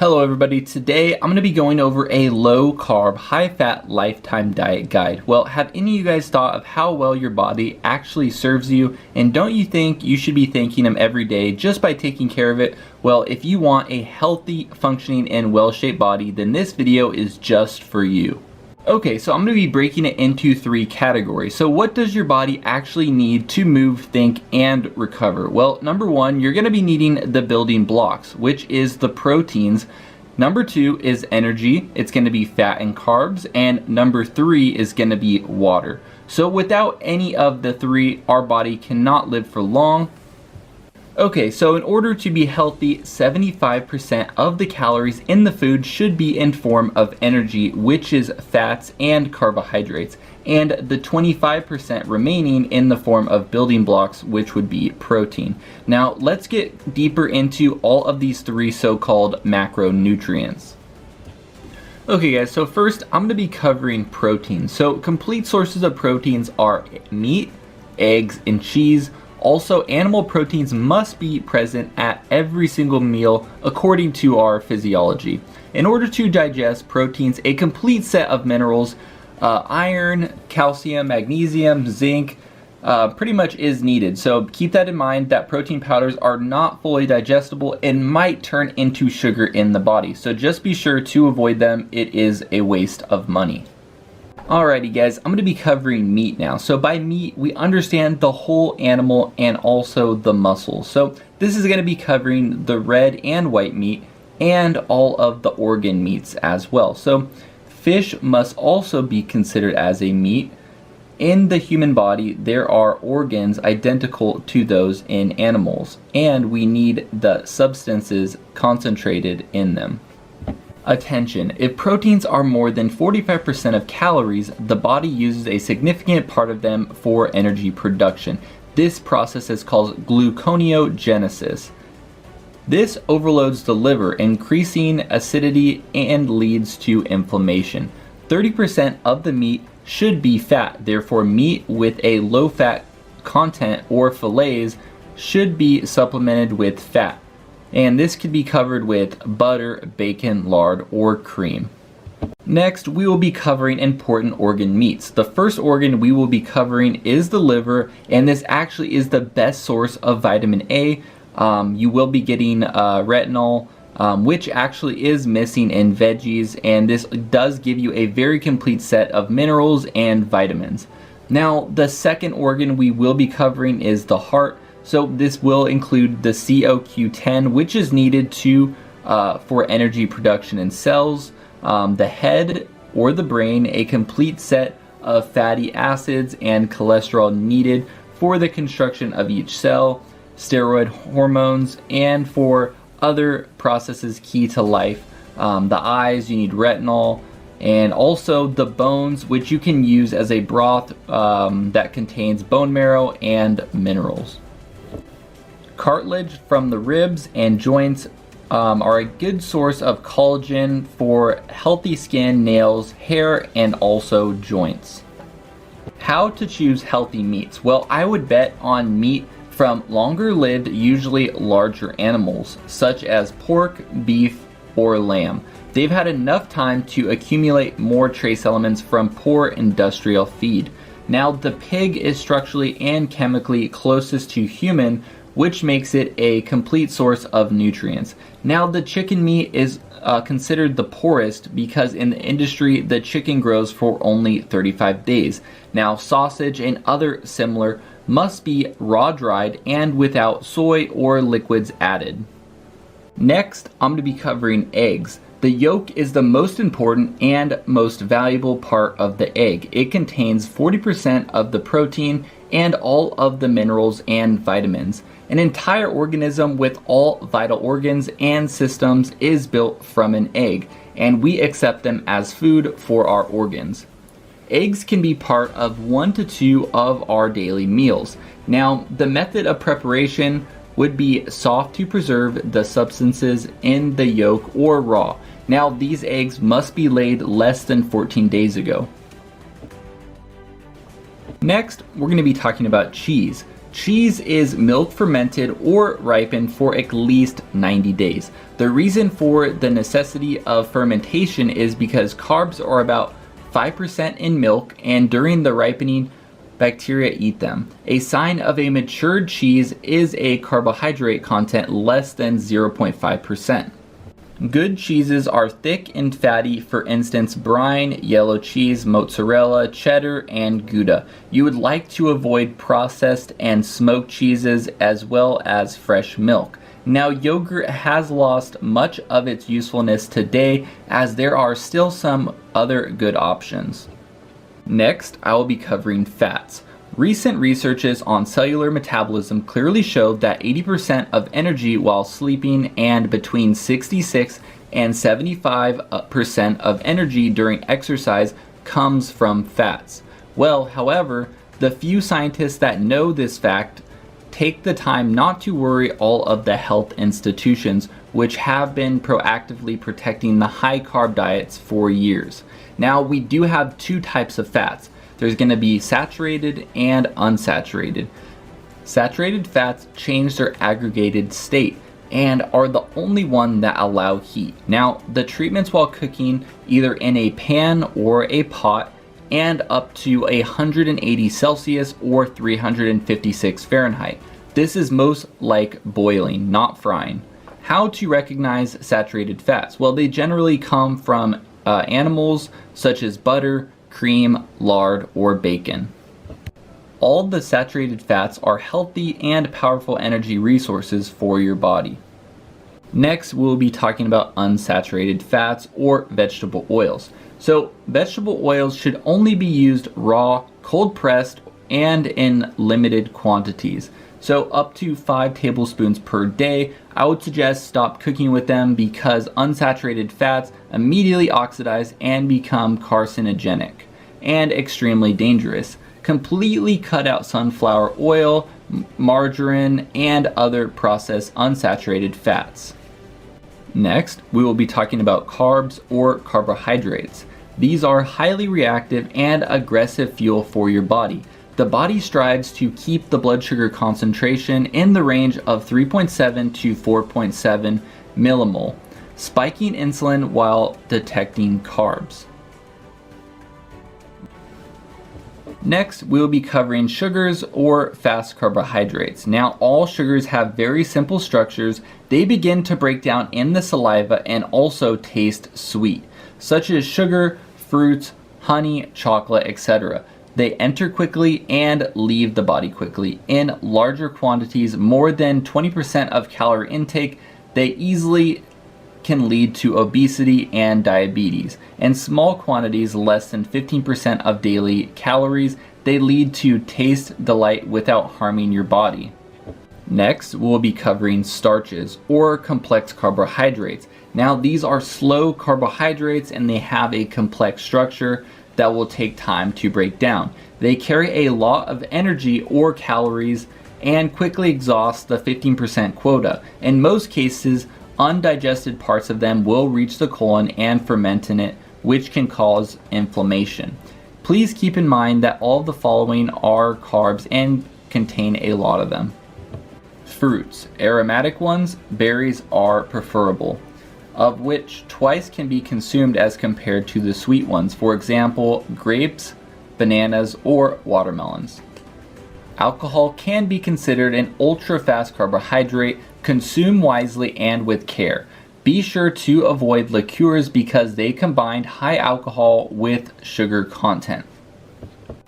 Hello everybody, today I'm going to be going over a low carb, high fat lifetime diet guide. Well, have any of you guys thought of how well your body actually serves you? And don't you think you should be thanking them every day just by taking care of it? Well, if you want a healthy, functioning, and well-shaped body, then this video is just for you. Okay, so I'm going to be breaking it into three categories. So what does your body actually need to move, think, and recover? Well, number one, you're going to be needing the building blocks, which is the proteins. Number two is energy. It's going to be fat and carbs. And number three is going to be water. So without any of the three, our body cannot live for long. Okay, so in order to be healthy, 75% of the calories in the food should be in form of energy, which is fats and carbohydrates, and the 25% remaining in the form of building blocks, which would be protein. Now, let's get deeper into all of these three so-called macronutrients. Okay guys, so first I'm going to be covering protein. So complete sources of proteins are meat, eggs, and cheese. Also, animal proteins must be present at every single meal according to our physiology. In order to digest proteins, a complete set of minerals, iron, calcium, magnesium, zinc, pretty much is needed. So keep that in mind that protein powders are not fully digestible and might turn into sugar in the body. So just be sure to avoid them. It is a waste of money. Alrighty guys, I'm going to be covering meat now. So by meat, we understand the whole animal and also the muscles. So this is going to be covering the red and white meat and all of the organ meats as well. So fish must also be considered as a meat. In the human body, there are organs identical to those in animals, and we need the substances concentrated in them. Attention, if proteins are more than 45% of calories, the body uses a significant part of them for energy production. This process is called gluconeogenesis. This overloads the liver, increasing acidity and leads to inflammation. 30% of the meat should be fat, therefore meat with a low fat content or fillets should be supplemented with fat. And this could be covered with butter, bacon, lard, or cream. Next, we will be covering important organ meats. The first organ we will be covering is the liver, and this actually is the best source of vitamin A. You will be getting retinol, which actually is missing in veggies, and this does give you a very complete set of minerals and vitamins. Now, the second organ we will be covering is the heart. So this will include the CoQ10, which is needed for energy production in cells, the head or the brain, a complete set of fatty acids and cholesterol needed for the construction of each cell, steroid hormones, and for other processes key to life. The eyes, you need retinol, and also the bones, which you can use as a broth that contains bone marrow and minerals. Cartilage from the ribs and joints are a good source of collagen for healthy skin, nails, hair, and also joints. How to choose healthy meats? Well, I would bet on meat from longer-lived, usually larger animals, such as pork, beef, or lamb. They've had enough time to accumulate more trace elements from poor industrial feed. Now, the pig is structurally and chemically closest to human, which makes it a complete source of nutrients. Now, the chicken meat is considered the poorest because in the industry, the chicken grows for only 35 days. Now, sausage and other similar must be raw dried and without soy or liquids added. Next, I'm going to be covering eggs. The yolk is the most important and most valuable part of the egg. It contains 40% of the protein and all of the minerals and vitamins. An entire organism with all vital organs and systems is built from an egg, and we accept them as food for our organs. Eggs can be part of 1 to 2 of our daily meals. Now, the method of preparation would be soft to preserve the substances in the yolk or raw. Now, these eggs must be laid less than 14 days ago. Next, we're going to be talking about cheese. Cheese is milk fermented or ripened for at least 90 days. The reason for the necessity of fermentation is because carbs are about 5% in milk, and during the ripening, bacteria eat them. A sign of a matured cheese is a carbohydrate content less than 0.5%. Good cheeses are thick and fatty, for instance, brine, yellow cheese, mozzarella, cheddar, and Gouda. You would like to avoid processed and smoked cheeses as well as fresh milk. Now, yogurt has lost much of its usefulness today, as there are still some other good options. Next, I will be covering fats. Recent researches on cellular metabolism clearly showed that 80% of energy while sleeping and between 66 and 75% of energy during exercise comes from fats. Well, however, the few scientists that know this fact take the time not to worry all of the health institutions which have been proactively protecting the high carb diets for years. Now, we do have two types of fats. There's going to be saturated and unsaturated. Saturated fats change their aggregated state and are the only one that allow heat. Now, the treatments while cooking either in a pan or a pot and up to 180 Celsius or 356 Fahrenheit. This is most like boiling, not frying. How to recognize saturated fats? Well, they generally come from animals such as butter, cream, lard, or bacon. All the saturated fats are healthy and powerful energy resources for your body. Next, we'll be talking about unsaturated fats or vegetable oils. So, vegetable oils should only be used raw, cold pressed, and in limited quantities. So up to 5 tablespoons per day. I would suggest stop cooking with them because unsaturated fats immediately oxidize and become carcinogenic and extremely dangerous. Completely cut out sunflower oil, margarine, and other processed unsaturated fats. Next, we will be talking about carbs or carbohydrates. These are highly reactive and aggressive fuel for your body. The body strives to keep the blood sugar concentration in the range of 3.7 to 4.7 millimole, spiking insulin while detecting carbs. Next, we'll be covering sugars or fast carbohydrates. Now, all sugars have very simple structures. They begin to break down in the saliva and also taste sweet, such as sugar, fruits, honey, chocolate, etc. They enter quickly and leave the body quickly. In larger quantities, more than 20% of calorie intake, they easily can lead to obesity and diabetes. In small quantities, less than 15% of daily calories, they lead to taste delight without harming your body. Next, we'll be covering starches or complex carbohydrates. Now, these are slow carbohydrates and they have a complex structure that will take time to break down. They carry a lot of energy or calories and quickly exhaust the 15% quota. In most cases, undigested parts of them will reach the colon and ferment in it, which can cause inflammation. Please keep in mind that all of the following are carbs and contain a lot of them. Fruits. Aromatic ones, berries are preferable, of which twice can be consumed as compared to the sweet ones. For example, grapes, bananas, or watermelons. Alcohol can be considered an ultra-fast carbohydrate. Consume wisely and with care. Be sure to avoid liqueurs because they combine high alcohol with sugar content.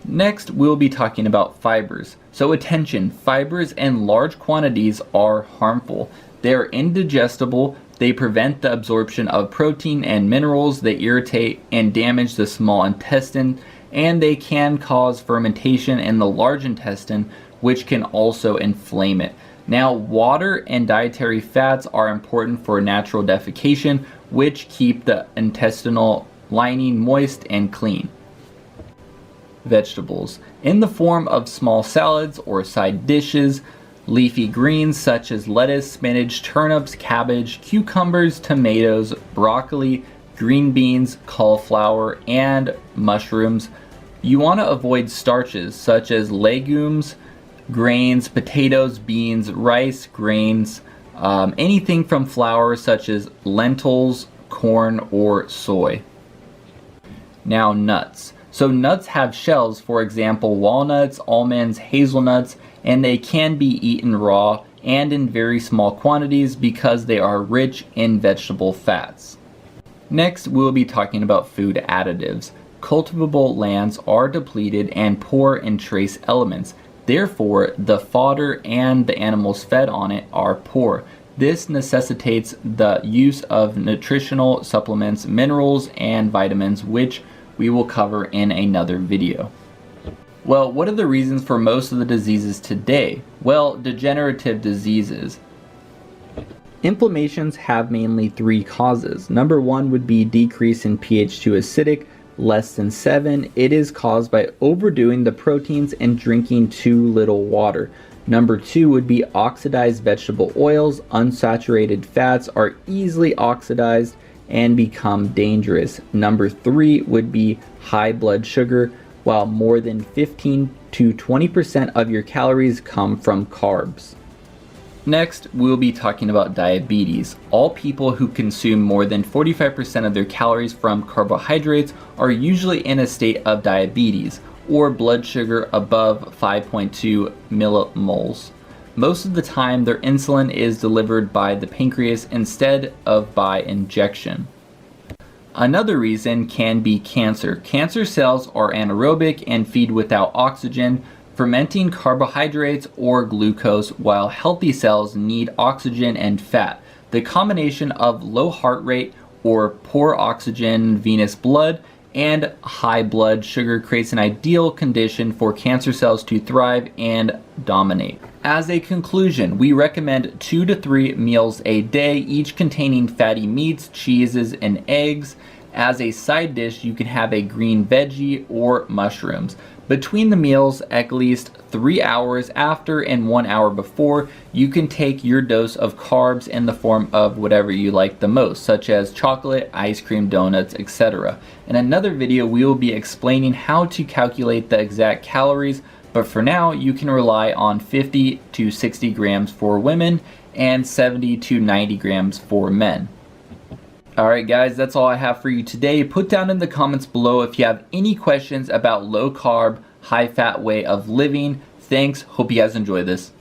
Next, we'll be talking about fibers. So attention, fibers in large quantities are harmful. They are indigestible. They prevent the absorption of protein and minerals. They irritate and damage the small intestine, and they can cause fermentation in the large intestine, which can also inflame it. Now, water and dietary fats are important for natural defecation, which keep the intestinal lining moist and clean. Vegetables. In the form of small salads or side dishes, leafy greens such as lettuce, spinach, turnips, cabbage, cucumbers, tomatoes, broccoli, green beans, cauliflower, and mushrooms. You want to avoid starches such as legumes, grains, potatoes, beans, rice, grains, anything from flour such as lentils, corn, or soy. Now nuts. So nuts have shells, for example walnuts, almonds, hazelnuts, and they can be eaten raw and in very small quantities because they are rich in vegetable fats. Next, we'll be talking about food additives. Cultivable lands are depleted and poor in trace elements. Therefore, the fodder and the animals fed on it are poor. This necessitates the use of nutritional supplements, minerals, and vitamins, which we will cover in another video. Well, what are the reasons for most of the diseases today? Well, degenerative diseases. Inflammations have mainly three causes. Number one would be decrease in pH to acidic, less than 7. It is caused by overdoing the proteins and drinking too little water. Number two would be oxidized vegetable oils. Unsaturated fats are easily oxidized and become dangerous. Number three would be high blood sugar, while more than 15 to 20% of your calories come from carbs. Next, we'll be talking about diabetes. All people who consume more than 45% of their calories from carbohydrates are usually in a state of diabetes, or blood sugar above 5.2 millimoles. Most of the time, their insulin is delivered by the pancreas instead of by injection. Another reason can be cancer. Cancer cells are anaerobic and feed without oxygen, fermenting carbohydrates or glucose, while healthy cells need oxygen and fat. The combination of low heart rate or poor oxygen venous blood and high blood sugar creates an ideal condition for cancer cells to thrive and dominate. As a conclusion, we recommend 2 to 3 meals a day, each containing fatty meats, cheeses, and eggs. As a side dish, you can have a green veggie or mushrooms. Between the meals, at least 3 hours after and 1 hour before, you can take your dose of carbs in the form of whatever you like the most, such as chocolate, ice cream, donuts, etc. In another video, we will be explaining how to calculate the exact calories, but for now, you can rely on 50 to 60 grams for women and 70 to 90 grams for men. Alright guys, that's all I have for you today. Put down in the comments below if you have any questions about low carb, high fat way of living. Thanks, hope you guys enjoy this.